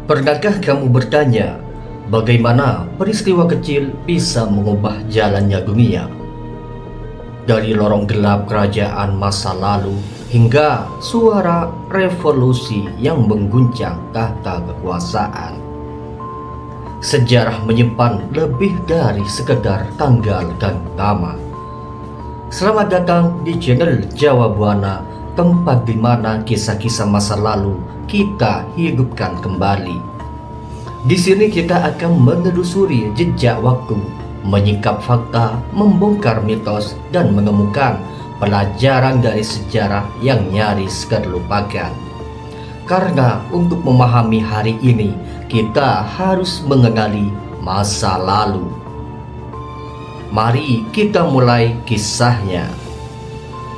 Pernahkah kamu bertanya, bagaimana peristiwa kecil bisa mengubah jalannya dunia? Dari lorong gelap kerajaan masa lalu hingga suara revolusi yang mengguncang tahta kekuasaan. Sejarah menyimpan lebih dari sekedar tanggal dan nama. Selamat datang di channel Jawa Buana, tempat di mana kisah-kisah masa lalu kita hidupkan kembali. Di sini kita akan menelusuri jejak waktu, menyingkap fakta, membongkar mitos, dan menemukan pelajaran dari sejarah yang nyaris terlupakan. Karena untuk memahami hari ini, kita harus mengenali masa lalu. Mari kita mulai kisahnya.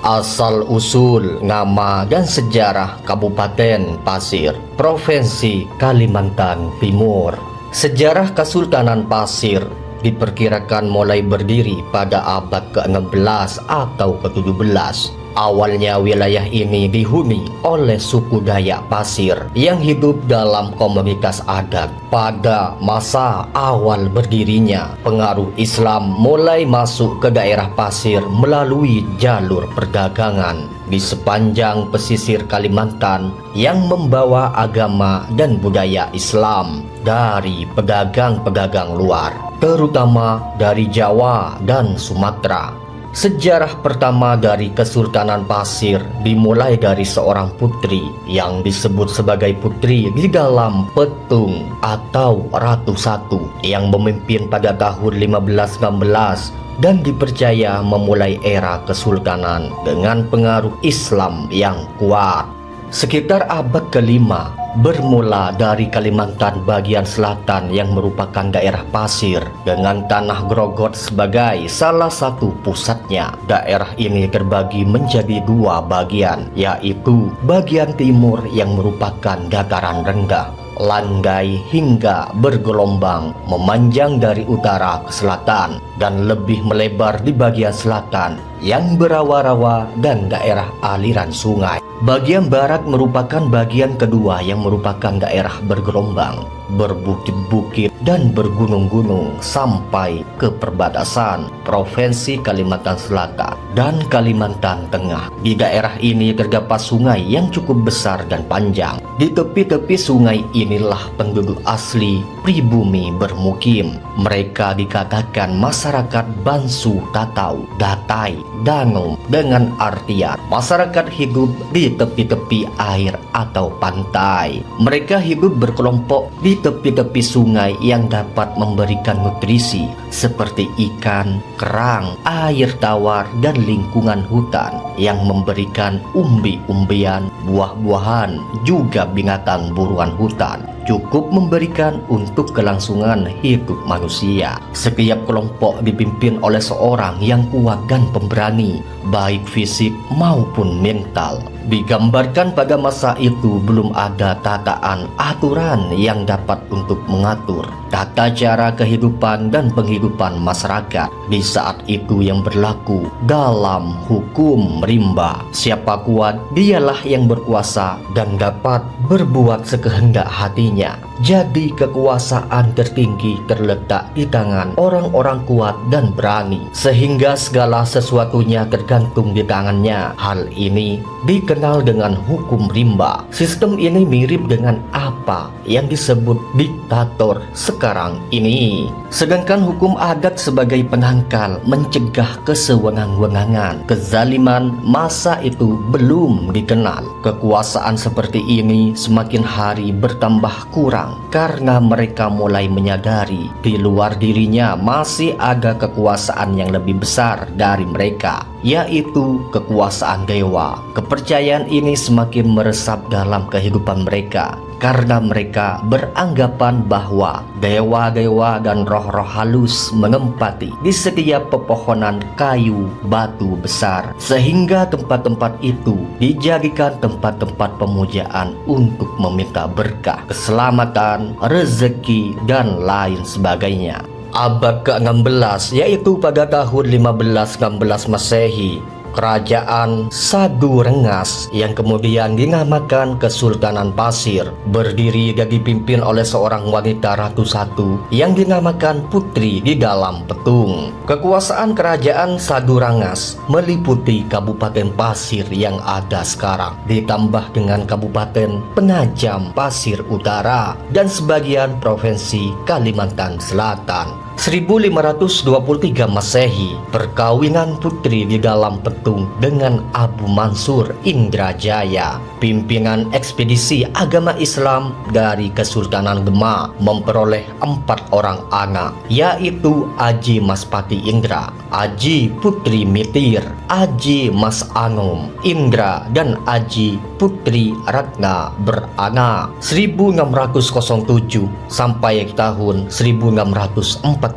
Asal-usul nama dan sejarah Kabupaten Pasir, Provinsi Kalimantan Timur. Sejarah Kesultanan Pasir diperkirakan mulai berdiri pada abad ke-16 atau ke-17. Awalnya wilayah ini dihuni oleh suku Dayak Pasir yang hidup dalam komunitas adat. Pada masa awal berdirinya, pengaruh Islam mulai masuk ke daerah Pasir melalui jalur perdagangan di sepanjang pesisir Kalimantan yang membawa agama dan budaya Islam dari pedagang-pedagang luar, terutama dari Jawa dan Sumatera. Sejarah pertama dari Kesultanan Pasir dimulai dari seorang putri yang disebut sebagai putri di dalam petung atau Ratu Satu yang memimpin pada tahun 1516 dan dipercaya memulai era kesultanan dengan pengaruh Islam yang kuat. Sekitar abad ke-5, bermula dari Kalimantan bagian selatan yang merupakan daerah pasir dengan tanah Grogot sebagai salah satu pusatnya. Daerah ini terbagi menjadi dua bagian, yaitu bagian timur yang merupakan dataran rendah, landai hingga bergelombang memanjang dari utara ke selatan dan lebih melebar di bagian selatan yang berawa-rawa dan daerah aliran sungai. Bagian barat merupakan bagian kedua yang merupakan daerah bergelombang, berbukit-bukit dan bergunung-gunung sampai ke perbatasan Provinsi Kalimantan Selatan dan Kalimantan Tengah. Di daerah ini terdapat sungai yang cukup besar dan panjang. Di tepi-tepi sungai inilah penduduk asli pribumi bermukim. Mereka dikatakan masyarakat Bansu Tatau, Datai, Dangum dengan artian masyarakat hidup di tepi-tepi air atau pantai. Mereka hidup berkelompok di tepi-tepi sungai yang dapat memberikan nutrisi seperti ikan, kerang, air tawar, dan lingkungan hutan yang memberikan umbi-umbian, buah-buahan, juga binatang buruan hutan. Cukup memberikan untuk kelangsungan hidup manusia. Setiap kelompok dipimpin oleh seorang yang kuat dan pemberani, baik fisik maupun mental. Digambarkan pada masa itu belum ada tataan aturan yang dapat untuk mengatur tata cara kehidupan dan penghidupan masyarakat di saat itu yang berlaku dalam hukum rimba. Siapa kuat, dialah yang berkuasa dan dapat berbuat sekehendak hatinya. Jadi kekuasaan tertinggi terletak di tangan orang-orang kuat dan berani, sehingga segala sesuatunya tergantung di tangannya. Hal ini dikenal dengan hukum rimba. Sistem ini mirip dengan apa yang disebut diktator sekarang ini. Sedangkan hukum adat sebagai penangkal mencegah kesewenang-wenangan. Kezaliman masa itu belum dikenal. Kekuasaan seperti ini semakin hari bertambah kurang karena mereka mulai menyadari di luar dirinya masih ada kekuasaan yang lebih besar dari mereka, yaitu kekuasaan dewa. Kepercayaan ini semakin meresap dalam kehidupan mereka karena mereka beranggapan bahwa dewa-dewa dan roh-roh halus menempati di setiap pepohonan kayu batu besar, sehingga tempat-tempat itu dijadikan tempat-tempat pemujaan untuk meminta berkah, keselamatan, rezeki, dan lain sebagainya. Abad ke-16, yaitu pada tahun 1516 Masehi, Kerajaan Sagu Rengas yang kemudian dinamakan Kesultanan Pasir berdiri dan dipimpin oleh seorang wanita Ratu Satu yang dinamakan Putri di Dalam Petung. Kekuasaan Kerajaan Sagu Rengas meliputi Kabupaten Pasir yang ada sekarang, ditambah dengan Kabupaten Penajam Pasir Utara dan sebagian Provinsi Kalimantan Selatan. 1523 Masehi, perkawinan Putri di Dalam Petung dengan Abu Mansur Indrajaya, pimpinan ekspedisi agama Islam dari Kesultanan Demak, memperoleh 4 orang anak, yaitu Aji Maspati Indra, Aji Putri Mitir, Aji Mas Anom Indra, dan Aji Putri Ratna beranak. 1607 sampai tahun 1644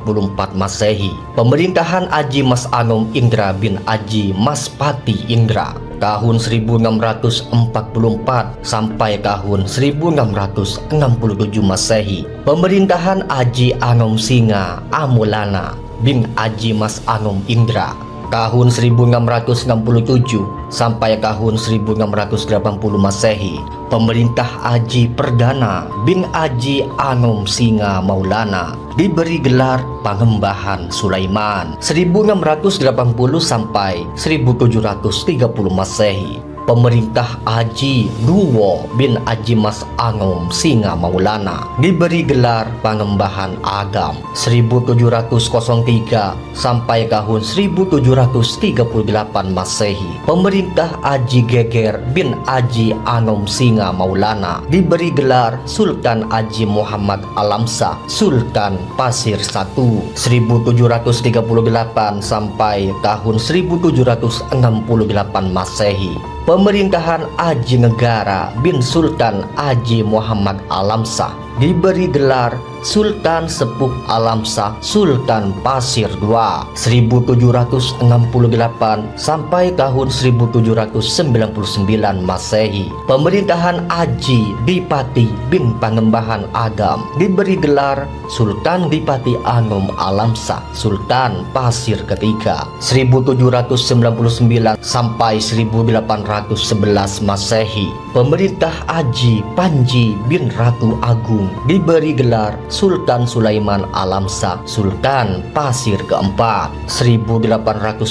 Masehi, pemerintahan Aji Mas Anom Indra bin Aji Maspati Indra tahun 1644 sampai tahun 1667 Masehi, pemerintahan Aji Anom Singa Amulana bin Aji Mas Anom Indra tahun 1667 sampai tahun 1680 Masehi, pemerintah Aji Perdana bin Aji Anom Singa Maulana diberi gelar Pangembahan Sulaiman 1680 sampai 1730 Masehi. Pemerintah Aji Duwo bin Aji Mas Anom Singa Maulana diberi gelar Pangembahan Agam 1703 sampai tahun 1738 Masehi. Pemerintah Aji Geger bin Aji Anom Singa Maulana diberi gelar Sultan Aji Muhammad Alamsah Sultan Pasir I 1738 sampai tahun 1768 Masehi. Pemerintahan Aji Negara bin Sultan Aji Muhammad Alamsah diberi gelar Sultan Sepuh Alamsah Sultan Pasir II 1768 sampai tahun 1799 Masehi. Pemerintahan Aji Dipati bin Pangembahan Agam diberi gelar Sultan Dipati Anom Alamsah Sultan Pasir III 1799 sampai 1811 Masehi. Pemerintah Aji Panji bin Ratu Agung diberi gelar Sultan Sulaiman Alamsah Sultan Pasir keempat 1811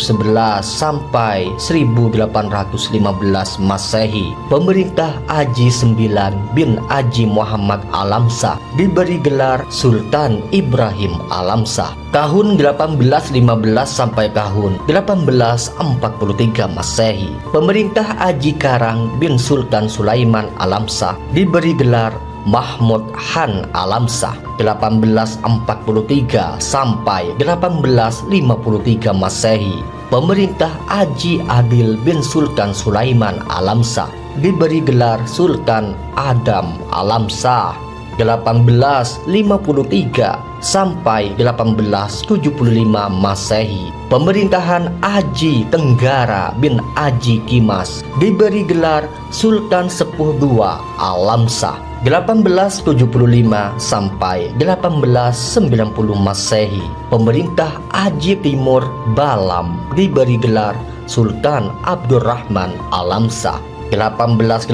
sampai 1815 Masehi. Pemerintah Aji Sembilan bin Aji Muhammad Alamsah diberi gelar Sultan Ibrahim Alamsah tahun 1815 sampai tahun 1843 Masehi. Pemerintah Aji Karang bin Sultan Sulaiman Alamsah diberi gelar Mahmud Han Alamsah 1843 sampai 1853 Masehi. Pemerintah Aji Adil bin Sultan Sulaiman Alamsah diberi gelar Sultan Adam Alamsah 1853 sampai 1875 Masehi. Pemerintahan Aji Tenggara bin Aji Kimas diberi gelar Sultan Sepuh II Alamsah 1875 sampai 1890 Masehi. Pemerintah Aji Timur Balam diberi gelar Sultan Abdurrahman Alamsah 1880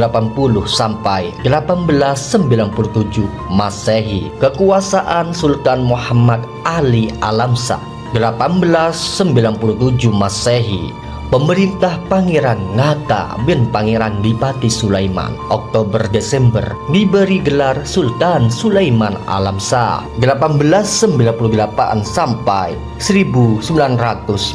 sampai 1897 Masehi. Kekuasaan Sultan Muhammad Ali Alamsah 1897 Masehi. Pemerintah Pangeran Ngaka bin Pangeran Dipati Sulaiman Oktober-Desember diberi gelar Sultan Sulaiman Alamsah 1898 sampai 1900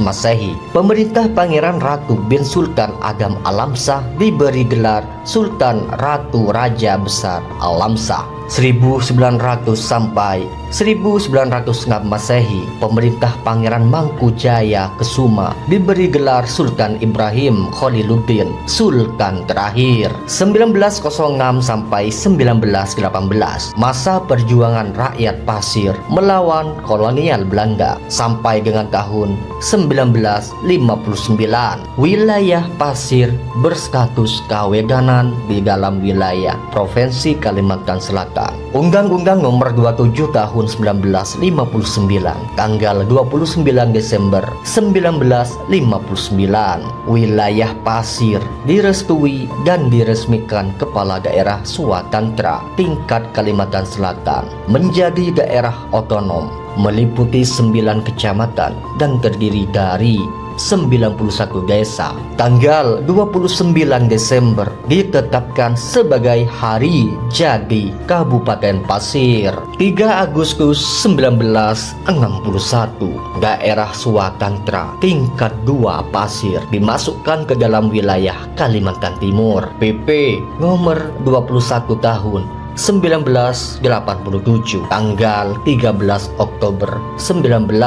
Masehi. Pemerintah Pangeran Ratu bin Sultan Agam Alamsah diberi gelar Sultan Ratu Raja Besar Alamsah 1900 sampai 1906 Masehi. Pemerintah Pangeran Mangkujaya Kesuma diberi gelar Sultan Ibrahim Khaliluddin Sultan terakhir 1906 sampai 1918. Masa perjuangan rakyat Pasir melawan kolonial Belanda sampai dengan tahun 1959. Wilayah Pasir berstatus keweganan di dalam wilayah Provinsi Kalimantan Selatan Selatan. Undang-Undang Nomor 27 Tahun 1959, tanggal 29 Desember 1959, wilayah Pasir direstui dan diresmikan Kepala Daerah Swatantra tingkat Kalimantan Selatan menjadi daerah otonom, meliputi 9 kecamatan dan terdiri dari 91 desa. Tanggal 29 Desember ditetapkan sebagai Hari Jadi Kabupaten Pasir. 3 Agustus 1961, daerah Swatantra tingkat 2 Pasir dimasukkan ke dalam wilayah Kalimantan Timur. PP nomor 21 tahun 1987, tanggal 13 Oktober 1987,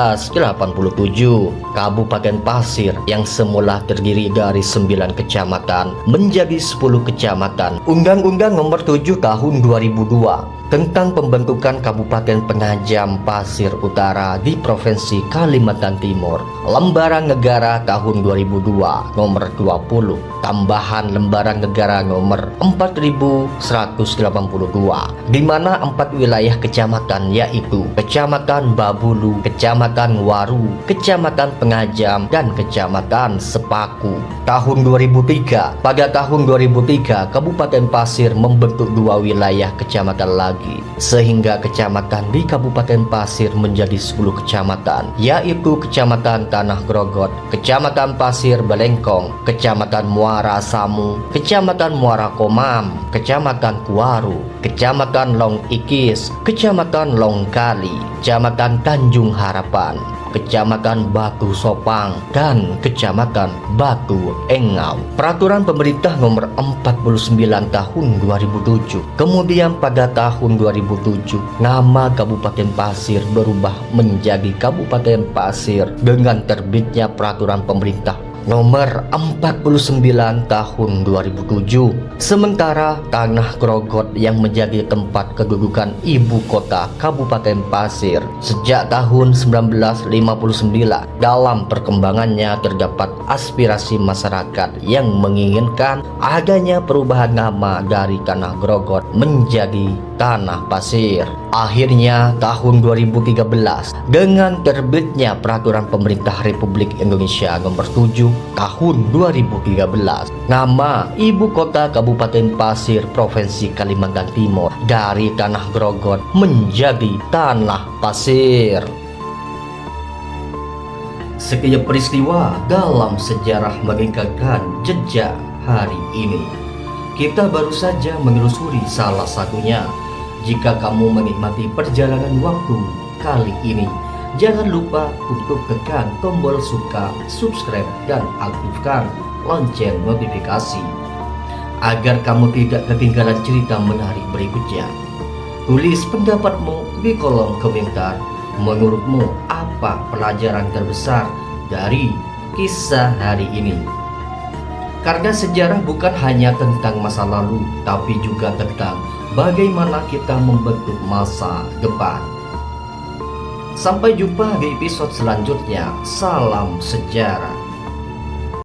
Kabupaten Pasir yang semula terdiri dari 9 kecamatan menjadi 10 kecamatan. Undang-Undang Nomor 7 Tahun 2002 tentang pembentukan Kabupaten Penajam Pasir Utara di Provinsi Kalimantan Timur, Lembaran Negara tahun 2002 nomor 20, tambahan Lembaran Negara nomor 4182, di mana 4 wilayah kecamatan yaitu Kecamatan Babulu, Kecamatan Waru, Kecamatan Penajam, dan Kecamatan Sepaku. Tahun 2003, pada tahun 2003 Kabupaten Pasir membentuk 2 wilayah kecamatan lagi, sehingga kecamatan di Kabupaten Pasir menjadi 10 kecamatan, yaitu Kecamatan Tanah Grogot, Kecamatan Pasir Balengkong, Kecamatan Muara Samu, Kecamatan Muara Komam, Kecamatan Kuaru, Kecamatan Long Ikis, Kecamatan Long Kali, Kecamatan Tanjung Harapan, Kecamatan Batu Sopang, dan Kecamatan Batu Engau. Peraturan Pemerintah Nomor 49 Tahun 2007. Kemudian pada tahun 2007, nama Kabupaten Pasir berubah menjadi Kabupaten Pasir dengan terbitnya Peraturan Pemerintah Nomor 49 Tahun 2007. Sementara Tanah Grogot yang menjadi tempat kedudukan ibu kota Kabupaten Pasir sejak tahun 1959. Dalam perkembangannya terdapat aspirasi masyarakat yang menginginkan adanya perubahan nama dari Tanah Grogot menjadi Tanah Pasir. Akhirnya tahun 2013 dengan terbitnya Peraturan Pemerintah Republik Indonesia Nomor 7 Tahun 2013, nama ibu kota Kabupaten Pasir Provinsi Kalimantan Timur dari Tanah Grogot menjadi Tanah Pasir. Sekian peristiwa dalam sejarah meninggalkan jejak hari ini. Kita baru saja menelusuri salah satunya. Jika kamu menikmati perjalanan waktu kali ini, jangan lupa untuk tekan tombol suka, subscribe, dan aktifkan lonceng notifikasi agar kamu tidak ketinggalan cerita menarik berikutnya. Tulis pendapatmu di kolom komentar. Menurutmu apa pelajaran terbesar dari kisah hari ini? Karena sejarah bukan hanya tentang masa lalu, tapi juga tentang bagaimana kita membentuk masa depan. Sampai jumpa di episode selanjutnya. Salam sejarah.